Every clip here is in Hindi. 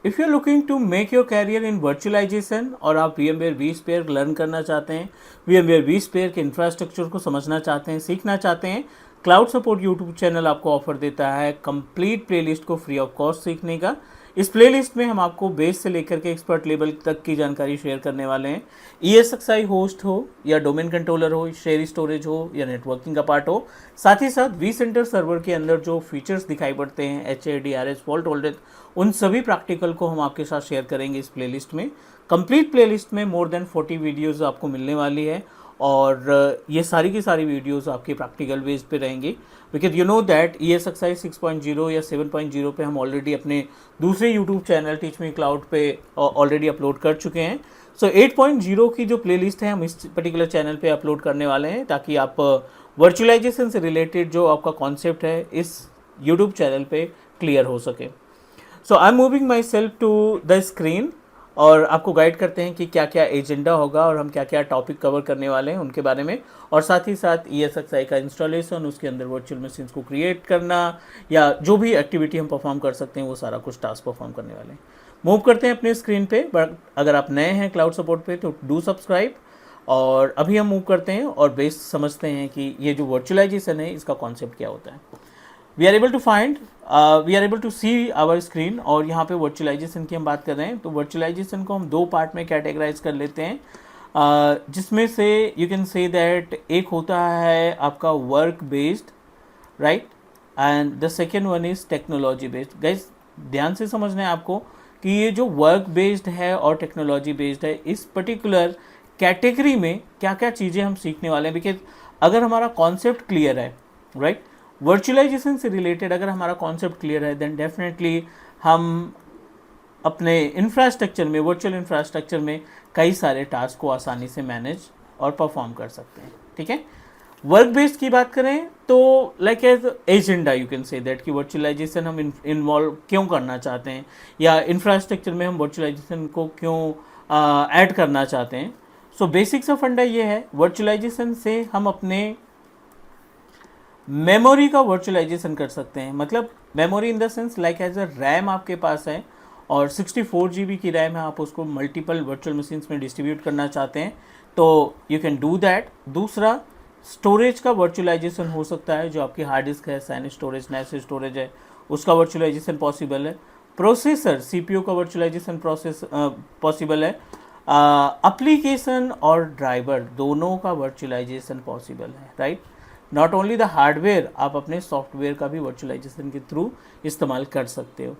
If you are looking to make your career in virtualisation और आप VMware vSphere लर्न करना चाहते हैं, VMware vSphere के इंफ्रास्ट्रक्चर को समझना चाहते हैं, सीखना चाहते हैं, क्लाउड सपोर्ट यूट्यूब चैनल आपको ऑफर देता है कंप्लीट प्लेलिस्ट को फ्री ऑफ कॉस्ट सीखने का। इस प्लेलिस्ट में हम आपको बेस से लेकर के एक्सपर्ट लेवल तक की जानकारी शेयर करने वाले हैं। ESXi होस्ट हो या डोमेन कंट्रोलर हो, शेयर स्टोरेज हो या नेटवर्किंग का पार्ट हो, साथ ही साथ vCenter सर्वर के अंदर जो फीचर्स दिखाई पड़ते हैं, HADRS, फॉल्ट टॉलरेंस, उन सभी प्रैक्टिकल को हम आपके साथ शेयर करेंगे इस प्लेलिस्ट में। कंप्लीट प्लेलिस्ट में मोर देन 40 वीडियोस आपको मिलने वाली है और ये सारी की सारी वीडियोस आपके प्रैक्टिकल बेस पे रहेंगी, because you know that ESXi 6.0 या 7.0 पे हम ऑलरेडी अपने दूसरे YouTube channel teach me cloud पे ऑलरेडी अपलोड कर चुके हैं। सो 8.0 की जो प्लेलिस्ट है हम इस पर्टिकुलर चैनल पे अपलोड करने वाले हैं, ताकि आप वर्चुअलाइजेशन से रिलेटेड जो आपका कॉन्सेप्ट है इस यूट्यूब चैनल पे क्लियर हो सके। So I am moving myself to the screen और आपको गाइड करते हैं कि क्या क्या एजेंडा होगा और हम क्या क्या टॉपिक कवर करने वाले हैं उनके बारे में, और साथ ही साथ ESXi का इंस्टॉलेशन, उसके अंदर वर्चुअल मशीन्स को क्रिएट करना या जो भी एक्टिविटी हम परफॉर्म कर सकते हैं वो सारा कुछ टास्क परफॉर्म करने वाले हैं। मूव करते हैं अपने स्क्रीन पे, बट अगर आप नए हैं क्लाउड सपोर्ट पे तो डू सब्सक्राइब। और अभी हम मूव करते हैं और बेस समझते हैं कि ये जो वर्चुअलाइजेशन है इसका कॉन्सेप्ट क्या होता है। We are able to see our screen, और यहाँ पे वर्चुअलाइजेशन की हम बात कर रहे हैं तो वर्चुअलाइजेशन को हम दो पार्ट में कैटेगराइज कर लेते हैं, जिसमें से यू कैन से दैट एक होता है आपका work based, right, and the second one is technology based. Guys ध्यान से समझना है आपको कि ये जो वर्क बेस्ड है और टेक्नोलॉजी बेस्ड है, इस पर्टिकुलर कैटेगरी में क्या क्या चीज़ें हम सीखने वाले हैं। बिकॉज अगर हमारा कॉन्सेप्ट क्लियर है, राइट, वर्चुअलाइजेशन से रिलेटेड अगर हमारा कॉन्सेप्ट क्लियर है, देन डेफिनेटली हम अपने इंफ्रास्ट्रक्चर में, वर्चुअल इंफ्रास्ट्रक्चर में कई सारे टास्क को आसानी से मैनेज और परफॉर्म कर सकते हैं। ठीक है, वर्क बेस्ड की बात करें तो like as agenda you can say that कि वर्चुअलाइजेशन हम इन्वॉल्व क्यों करना चाहते हैं या इंफ्रास्ट्रक्चर में हम वर्चुअलाइजेशन को क्यों ऐड करना चाहते हैं। सो बेसिक्स ऑफ फंडा ये है, वर्चुअलाइजेशन से हम अपने मेमोरी का वर्चुअलाइजेशन कर सकते हैं। मतलब memory in the sense like as a RAM आपके पास है और 64 GB की रैम है, आप उसको मल्टीपल वर्चुअल मशीन्स में डिस्ट्रीब्यूट करना चाहते हैं तो यू कैन डू दैट। दूसरा, स्टोरेज का वर्चुअलाइजेशन हो सकता है, जो आपकी हार्ड डिस्क है, सैन स्टोरेज, नेस स्टोरेज है, उसका वर्चुअलाइजेशन पॉसिबल है। प्रोसेसर CPU का वर्चुअलाइजेशन पॉसिबल है। एप्लीकेशन और ड्राइवर दोनों का वर्चुअलाइजेशन पॉसिबल है, right. Not only the hardware, आप अपने सॉफ्टवेयर का भी वर्चुअलाइजेशन के थ्रू इस्तेमाल कर सकते हो।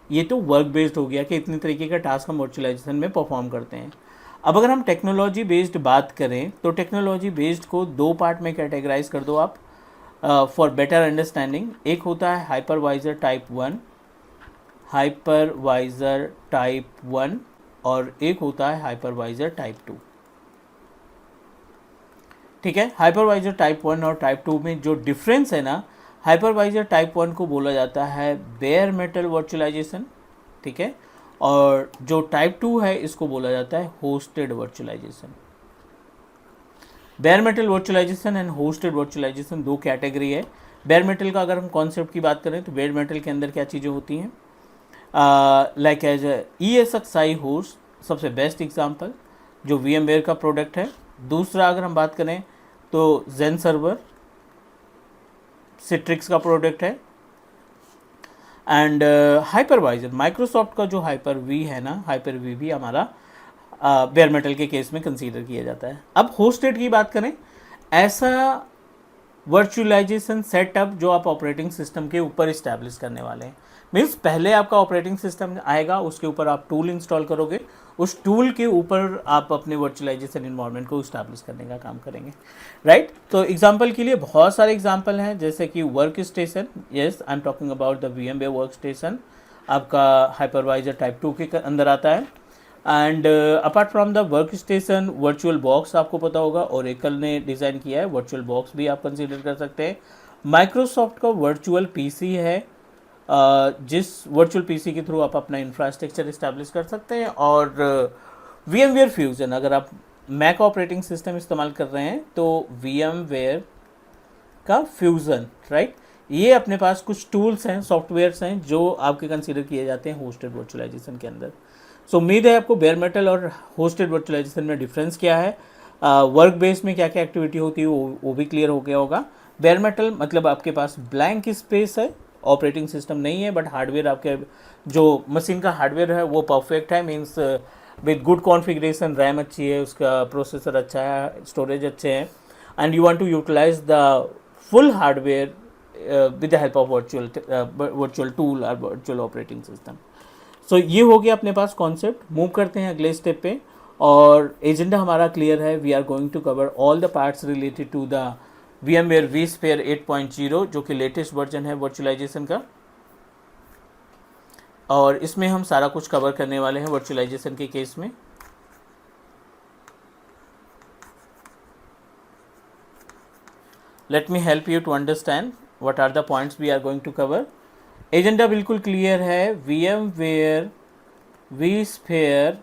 ये तो वर्क बेस्ड हो गया कि इतनी तरीके का टास्क हम वर्चुअलाइजेशन में परफॉर्म करते हैं। अब अगर हम टेक्नोलॉजी बेस्ड बात करें तो टेक्नोलॉजी बेस्ड को दो पार्ट में कैटेगराइज कर दो आप फॉर बेटर अंडरस्टैंडिंग। एक होता है हाइपरवाइजर टाइप 1 और एक होता है हाइपरवाइजर टाइप 2। ठीक है, हाइपरवाइजर टाइप 1 और टाइप 2 में जो डिफरेंस है ना, हाइपरवाइजर टाइप 1 को बोला जाता है बेयर मेटल वर्चुअलाइजेशन, ठीक है, और जो टाइप 2 है इसको बोला जाता है hosted virtualisation. Bare metal virtualisation and hosted virtualisation दो कैटेगरी है। बेयर मेटल का अगर हम कॉन्सेप्ट की बात करें तो बेयर मेटल के अंदर क्या चीज़ें होती हैं, लाइक एज ESXi होस्ट सबसे बेस्ट एग्जांपल जो VMware का प्रोडक्ट है। दूसरा अगर हम बात करें तो जेन सर्वर सिट्रिक्स का प्रोडक्ट है, एंड हाइपरवाइजर माइक्रोसॉफ्ट का जो हाइपर-V है ना, हाइपर-V भी हमारा बेयर मेटल के केस में कंसीडर किया जाता है। अब होस्टेड की बात करें, ऐसा वर्चुअलाइजेशन सेटअप जो आप ऑपरेटिंग सिस्टम के ऊपर इस्टेब्लिश करने वाले हैं। मीन्स पहले आपका ऑपरेटिंग सिस्टम आएगा, उसके ऊपर आप टूल इंस्टॉल करोगे, उस टूल के ऊपर आप अपने वर्चुअलाइजेशन इन्वायरमेंट को इस्टेब्लिश करने का काम करेंगे, राइट। तो एग्जांपल के लिए बहुत सारे एग्जांपल हैं, जैसे कि work station, yes I am talking about the VMware work station, आपका हाइपरवाइजर टाइप 2 के अंदर आता है। And apart from the work station, virtual box आपको पता होगा ओरेकल ने डिज़ाइन किया है, वर्चुअल बॉक्स भी आप कंसीडर कर सकते हैं। माइक्रोसॉफ्ट का वर्चुअल PC है, जिस वर्चुअल PC के थ्रू आप अपना इंफ्रास्ट्रक्चर इस्टेब्लिश कर सकते हैं। और VMware फ्यूजन, अगर आप मैक ऑपरेटिंग सिस्टम इस्तेमाल कर रहे हैं तो VMware का फ्यूजन, राइट, ये अपने पास कुछ टूल्स हैं, सॉफ्टवेयर्स हैं जो आपके कंसीडर किए जाते हैं होस्टेड वर्चुअलाइजेशन के अंदर। सो उम्मीद है आपको बेयर मेटल और होस्टेड वर्चुअलाइजेशन में डिफरेंस क्या है, वर्क बेस में क्या क्या एक्टिविटी होती है वो भी क्लियर हो गया होगा। बेयर मेटल मतलब आपके पास ब्लैंक स्पेस है, ऑपरेटिंग सिस्टम नहीं है, बट हार्डवेयर आपके जो मशीन का हार्डवेयर है वो परफेक्ट है, means with good configuration, RAM अच्छी है, उसका प्रोसेसर अच्छा है, स्टोरेज अच्छे हैं, and you want to utilize the full hardware with the help of virtual tool और वर्चुअल ऑपरेटिंग सिस्टम। सो ये हो गया अपने पास कॉन्सेप्ट। मूव करते हैं अगले स्टेप पे, और एजेंडा हमारा क्लियर है। We are going to cover all the parts related to the VMware vSphere 8.0 जो कि लेटेस्ट वर्जन है वर्चुअलाइजेशन का, और इसमें हम सारा कुछ कवर करने वाले हैं वर्चुअलाइजेशन के केस में। Let me help you to understand what are the points we are going to cover. Agenda बिल्कुल क्लियर है। VMware vSphere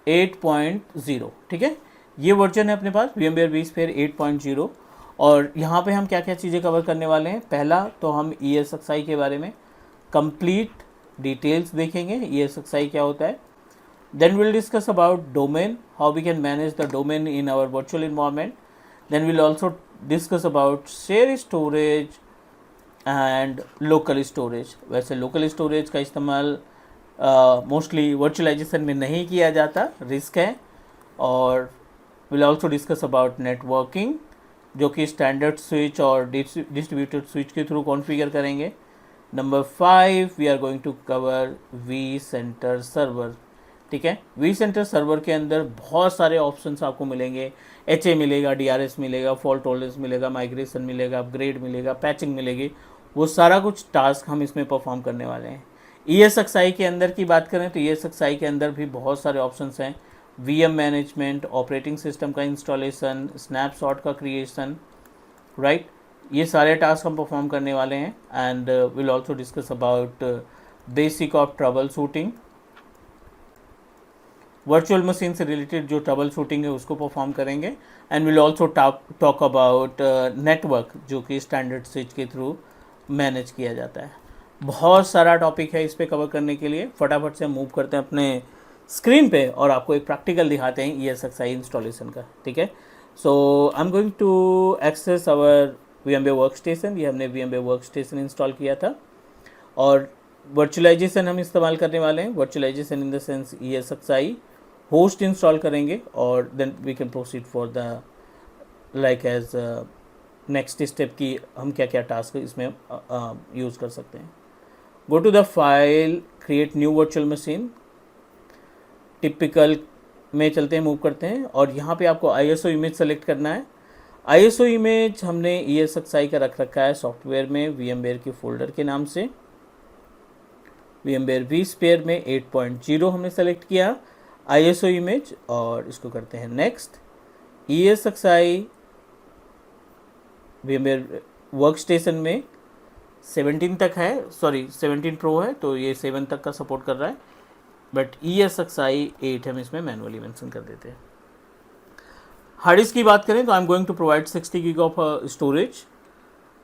8.0, ठीक है, ये वर्जन है अपने पास VMware vSphere 8.0। और यहाँ पे हम क्या क्या चीज़ें कवर करने वाले हैं। पहला तो हम ESXi के बारे में कंप्लीट डिटेल्स देखेंगे, ESXi क्या होता है। Then will discuss about domain, how we can manage the domain in our virtual environment. Then will also discuss about share storage and local storage. वैसे लोकल स्टोरेज का इस्तेमाल मोस्टली वर्चुअलाइजेशन में नहीं किया जाता, रिस्क है। और will also discuss about networking, जो कि स्टैंडर्ड स्विच और डिस्ट्रीब्यूटेड स्विच के थ्रू कॉन्फ़िगर करेंगे। Number 5 we are going to cover vCenter server, ठीक है। vCenter सर्वर के अंदर बहुत सारे ऑप्शंस आपको मिलेंगे, HA मिलेगा, DRS मिलेगा, फॉल्ट टॉलरेंस मिलेगा, माइग्रेशन मिलेगा, अपग्रेड मिलेगा, पैचिंग मिलेगी, वो सारा कुछ टास्क हम इसमें परफॉर्म करने वाले हैं। ESXi के अंदर की बात करें तो ESXi के अंदर भी बहुत सारे ऑप्शंस हैं, VM मैनेजमेंट, ऑपरेटिंग सिस्टम का इंस्टॉलेशन, स्नैपशॉट का क्रिएशन, राइट, ये सारे टास्क हम परफॉर्म करने वाले हैं। And will also discuss about basic of trouble shooting, virtual machine से रिलेटेड जो ट्रबल शूटिंग है उसको परफॉर्म करेंगे। And will also talk about network, जो कि स्टैंडर्ड स्विच के थ्रू मैनेज किया जाता है। बहुत सारा टॉपिक है इस पे कवर करने के लिए। फटाफट से मूव करते हैं अपने स्क्रीन पे और आपको एक प्रैक्टिकल दिखाते हैं ESXi इंस्टॉलेशन का, ठीक है। So I am going to access our VMware workstation. ये हमने VMware वर्कस्टेशन इंस्टॉल किया था, और वर्चुअलाइजेशन हम इस्तेमाल करने वाले हैं। Virtualization in the sense ESXi host install करेंगे, और then we can proceed for the like as next step की हम क्या क्या टास्क इसमें यूज़ कर सकते हैं। Go to the file, create new virtual machine, typical में चलते हैं, मूव करते हैं, और यहाँ पे आपको ISO इमेज सेलेक्ट करना है। ISO इमेज हमने ESXi का रख रखा है सॉफ्टवेयर में VMware के फोल्डर के नाम से। VMware vSphere में 8.0 हमने सेलेक्ट किया ISO इमेज, और इसको करते हैं नेक्स्ट। ESXi VMware वर्कस्टेशन में 17 तक है, सॉरी 17 प्रो है, तो ये 7 तक का सपोर्ट कर रहा है, बट ESXi 8 हम इसमें मैनुअली मेंशन कर देते हैं। हार्ड डिस्क की बात करें तो I am going to provide 60 GB of storage,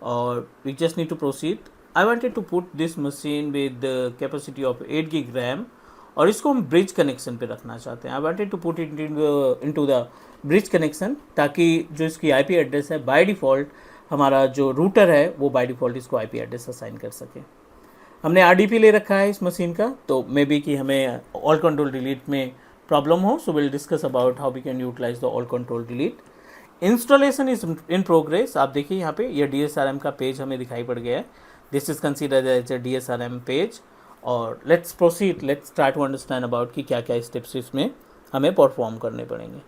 और we just need to proceed. I wanted to put this machine with capacity of 8 GB RAM, और इसको हम ब्रिज कनेक्शन पे रखना चाहते हैं। I wanted to put it into the bridge connection, ताकि जो इसकी IP एड्रेस है बाय डिफ़ॉल्ट, हमारा जो रूटर है वो बाय डिफ़ॉल्ट इसको IP एड्रेस असाइन कर सके। हमने RDP ले रखा है इस मशीन का, तो मे बी कि हमें ऑल कंट्रोल डिलीट में प्रॉब्लम हो, so will discuss about how we can utilize the all control delete. Installation is in progress. आप देखिए यहाँ पे ये DSRM का पेज हमें दिखाई पड़ गया है। This is considered as a DSRM page, और let's proceed, let's try to understand about कि क्या क्या स्टेप्स इसमें हमें परफॉर्म करने पड़ेंगे।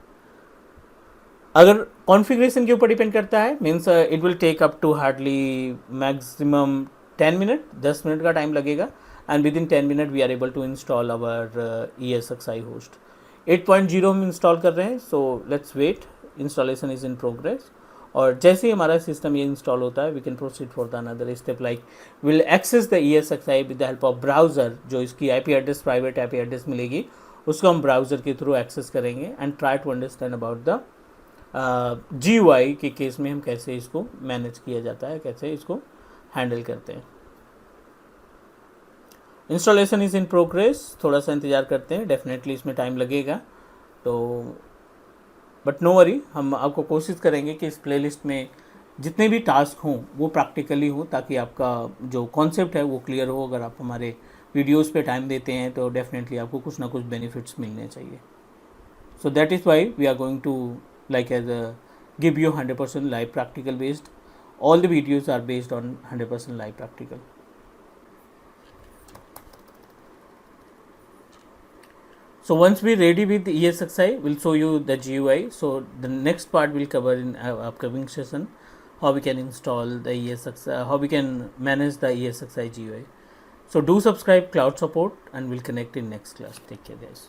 अगर कॉन्फ़िगरेशन के ऊपर डिपेंड करता है, means it will take up to hardly maximum 10 minute, 10 minute का टाइम लगेगा, and within 10 minute we are able to install our ESXi host. 8.0 हम इंस्टॉल कर रहे हैं, so let's wait, installation is in progress. और जैसे ही हमारा सिस्टम ये इंस्टॉल होता है, we can proceed for the another step, like will access the ESXi with the help of browser. जो इसकी IP address, private IP address मिलेगी, उसको हम ब्राउज़र के थ्रू एक्सेस करेंगे, and try to understand about the GUI के केस में हम कैसे इसको मैनेज किया जाता है, कैसे इसको हैंडल करते हैं। इंस्टॉलेशन इज़ इन प्रोग्रेस, थोड़ा सा इंतज़ार करते हैं, डेफिनेटली इसमें टाइम लगेगा। तो बट नो वरी, हम आपको कोशिश करेंगे कि इस प्लेलिस्ट में जितने भी टास्क हों वो प्रैक्टिकली हों, ताकि आपका जो कॉन्सेप्ट है वो क्लियर हो। अगर आप हमारे वीडियोस पे टाइम देते हैं तो डेफिनेटली आपको कुछ ना कुछ बेनिफिट्स मिलने चाहिए। So that is why we are going to like as a give you 100% live practical based. All the videos are based on 100% live practical. So once we ready with ESXi, we'll show you the GUI. So the next part we'll cover in upcoming session, how we can install the ESXi, how we can manage the ESXi GUI. So do subscribe Cloud Support, and we'll connect in next class. Take care guys.